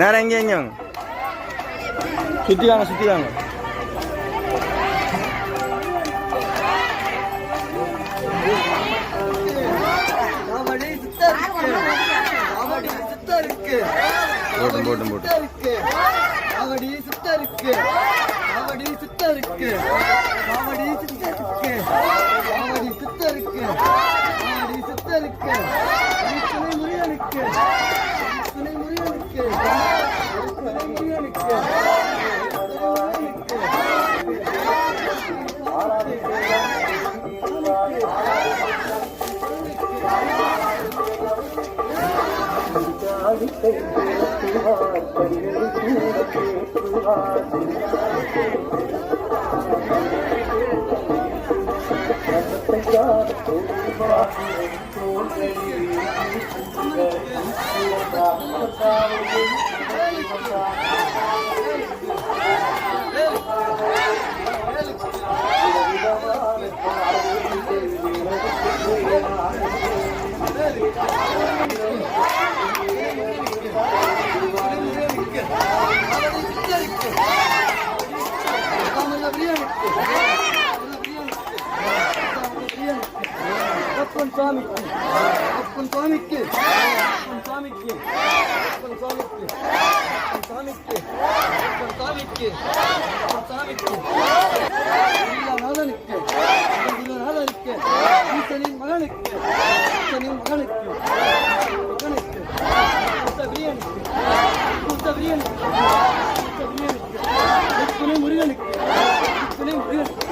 நேரம் எங்கே சுற்றி வாங்க சுற்றி வாங்க. போட்டும் போட்டும் போட்டு அவடி சுத்த இருக்கு, அவடி சுத்த இருக்கு, அவடி சுத்த இருக்கு, அவடி சுத்த இருக்கு, அவடி சுத்த இருக்கு, துணை முருகனுக்கு, துணை முருகனுக்கு, துணை முருகனுக்கு, சுவாமிக்கு, அப்பன் சுவாமிக்கு, அப்பன் சுவாமிக்கு, அப்பன் சுவாமிக்கு, அப்பன் சுவாமிக்கு, அப்பன் சுவாமிக்கு, அப்பன் சுவாமிக்கு, நாதனுக்கு, நாதனுக்கு, ஈசனின் மகனுக்கு, ஈசனின் மகனுக்கு, மகனுக்கு, பிரியனுக்கு, பிரியனுக்கு, பிரியனுக்கு, துணை முருகனுக்கு, துணை முருகனுக்கு,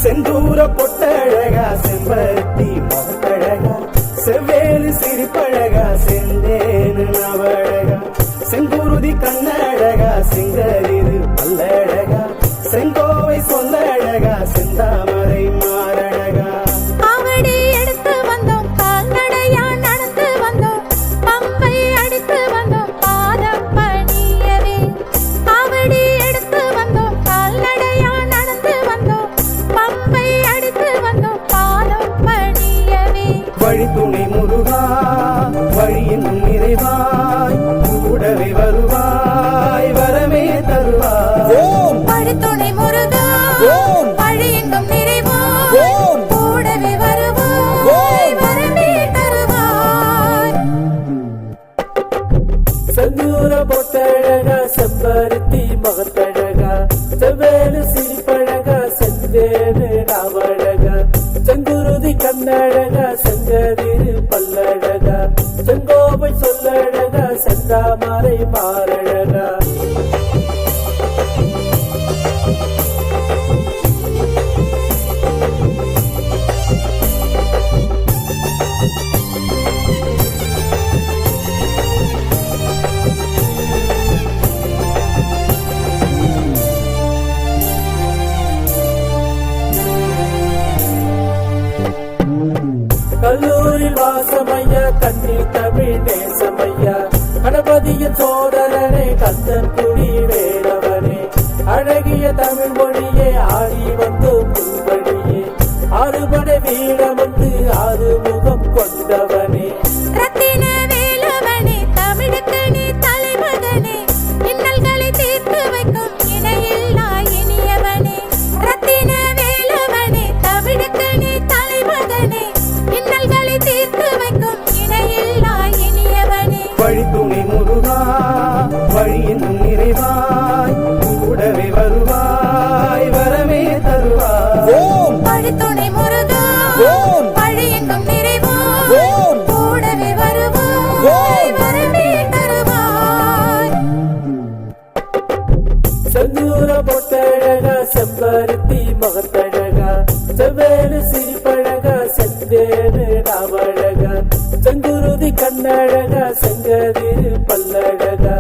செந்தூர பொட்டழகா, செம்பருத்தி முகத்தழகா, செவ்வேலு சிரிப்பழகா, செந்தேனு நவழகா, செங்குருதி கண்ணழகா, சிங்கரிது பல்லழகா, செங்கோவை சொல்லழகா, செந்தாமரை மாறழகா. அவடி எடுத்து வந்தோம், கால்நடையா நடந்து வந்தோம், பம்பை அடித்து வந்தோம், பாதம் பணியவே. அவடி எடுத்து வந்தோம், கால்நடையா நடந்து வந்தோம், பம்பை அடித்து வந்தோம், பாதம் பணியவே. வழி துணை முருகா, வழியின் நிறைவாய், கூடவே வருவாய், வரமே தருவாய். வழி துணை முருகா, வழியெங்கும் நிறைவாய், கூடவே வருவாய், வரமே தருவாய். செந்தூர பொட்டழகா, செம்பருத்தி முகத்தழகா, செவ்வேலு சிரிப்பழகா, செந்தேனு நாவழகா, செங்குருதி கண்ணழகா, செங்கதிரு பல்லழகா, செங்கோவை சொல்லழகா, செந்தாமரை மாறழகா. கல்லூரி வாசமையா, கண்ணீர் தமிழ் நேசமையா, கணபதியின் சோதரனே, கந்தன் குடி வேடவனே, அழகிய தமிழ் மொழியே, ஆடி வந்து புல்வழியே, அறுபடை வீடம் வந்து ஆறுமுகம் கொண்டவனே. ரத்தின வேலவனே, தமிழுக்கு நீ தலைமகனே, இன்னல்களை தீர்த்து வைக்கும் இணையில்லா இனியவனே. ரத்தின வேலவனே, தமிழுக்கு நீ தலைமகனே, இன்னல்களை தீர்த்து வைக்கும் இணையில்லா இனியவனே. வழி துணை முருகா, வழியின் நிறைவாய், கூடவே வருவாய், வரமே தருவாய். வழி துணை முருகா, ஓம் வழியெங்கும் நிறைவாய் ஓம் கூடவே வருவாய் ஓம் வரமே தருவாய் செந்தூர பொட்டழகா செம்பருத்தி மகத்தழகா செவ்வேலு சிரிப்பழகா செந்தேனு நாவழகா செங்குருதி கண்ணழகா செங்கதிரு பல்லழகா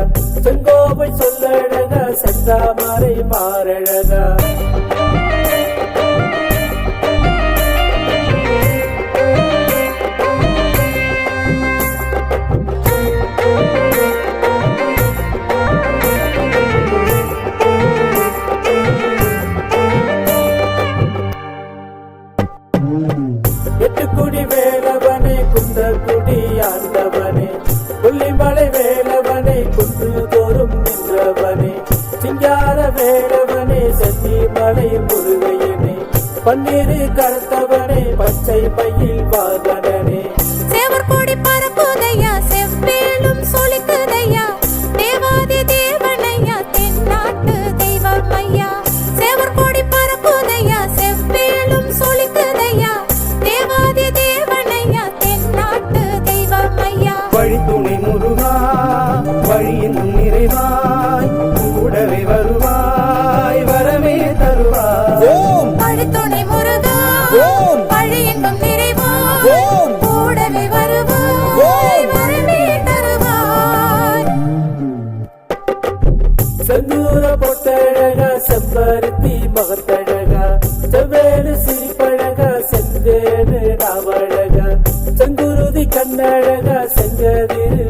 செங்கோவை சொல்லழகா செந்தாமரை மாரழகா எட்டுக்குடி வேலவனே குந்தக்குடி ஆண்டவனே கொல்லிமலை வேலவனே குன்று தோறும் நின்றவனே சிங்கார வேலவனே சென்னிமலை முருகையனே பன்னீரு கருத்தவனே பச்சை மயில் வாகனனே சேவர் கொடி பறக்குதையா செவ்வேலும் சொலிக்குதையா தேவாதி தேவனையா தென்னாட்டு தெய்வம் ஐயா சேவர் கொடி பறக்குதையா செவ்வேலும் சொலிக்குதையா தேவாதி தேவனையா தென்னாட்டு தெய்வம் ஐயா வழி துணை முருகா வழியின் நிறைவாய் கூடவே வருவாய் வரமே தருவாய் ஓம் பழித்துணை முருகா ஓம் வழியெங்கும் நிறைவாய் ஓம் கூடவே வருவாய் ஓம் வரமே தருவாய் செந்தூர பொட்டழகா செம்பருத்தி மகத்தழகா